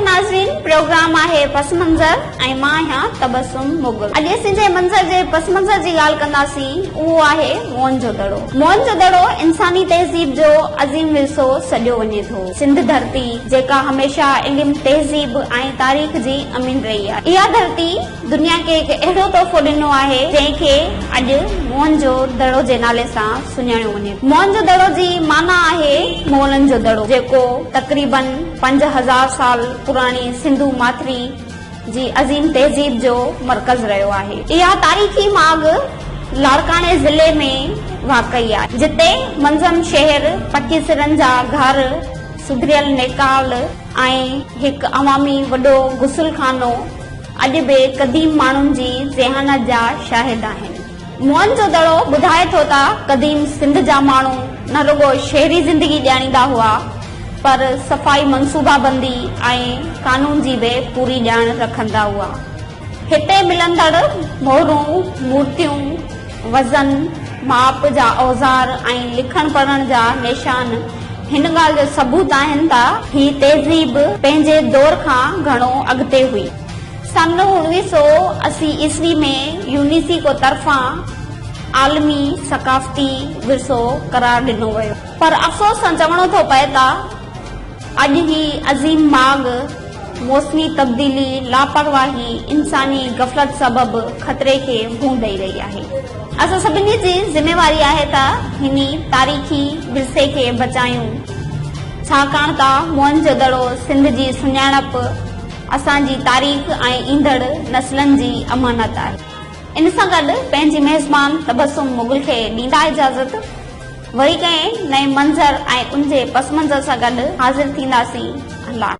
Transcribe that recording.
नाज़रीन, प्रोग्राम आहे पस मंज़र ऐं मां आहियां तबस्सुम मुग़ल। अॼु असां मंज़र जे पस मंज़र जी ॻाल्हि कंदासीं, उहो आहे मोहनजोदड़ो। मोहनजोदड़ो इंसानी तहज़ीब जो अज़ीम विरसो सॾियो वञे थो। सिंध धरती जेका हमेशा इल्म, तहज़ीब ऐं तारीख़ जी अमीन रही आहे, इहा धरती दुनिया खे हिकु अहिड़ो तोहफ़ो ॾिनो आहे जंहिंखे अॼु मोहनजोदड़ो जे नाले सां सुञाणियो वञे। मोहनजोदड़ो जी माना आहे मोलनि जो दड़ो, जेको तक़रीबन 5000 साल पुराणी सिंधु माथरी जी अज़ीम तहज़ीब जो मरकज़ रहियो आहे। इहा तारीख़ी माग लाड़काने ज़िले में वाक़ई आहे, जिते मंज़म शहर, पकी सिरनि जा घर, सुधरियल नेकाल ऐं हिकु अवामी वॾो गुसलखानो अॼु बि क़दीम माण्हुनि जी ज़हनत जा शाहिद आहिनि। मोहनजोदड़ो ॿुधाए थो त क़दीम सिंध जा माण्हू न रुगो शहरी ज़िंदगी ॼाणींदा हुआ, पर सफ़ाई मनसूबाबंदी ऐं कानून जी बि पूरी ॼाण रखंदा हुआ। हिते मिलंदड़ मोहरूं, मूर्तियूं, वज़न, माप जा औज़ार ऐं लिखण पढ़ण जा निशान हिन ॻाल्हि जो सबूत आहिनि त ही तहज़ीब पंहिंजे दौर खां घणो अॻिते हुई। सन 1980 ईस्वी में यूनेस्को तरफ़ां आलमी सकाफ़ती विरसो करार ॾिनो वियो, पर अफ़सोस सां चवणो थो पए त अॼु ही अज़ीम माग मौसमी तब्दीली, लापरवाही, इंसानी गफ़लत सबबु ख़तरे खे मुंहुं ॾेई रही आहे। असां सभिनी जी ज़िम्मेवारी आहे त हिन तारीख़ी विरसे खे बचायूं, छाकाणि त मोहनजोदड़ो सिंध जी सुञाणप असांजी तारीख़ ऐं ईंदड़ नस्लनि जी अमानत आहे। इन सां गॾु पंहिंजी मेज़बान तबस्सुम मुग़ल खे ॾींदा इजाज़त। वरी कंहिं नए मंज़र ऐं उनजे पस मंज़र सां गॾु हाज़िर थींदासीं। अल्लाह।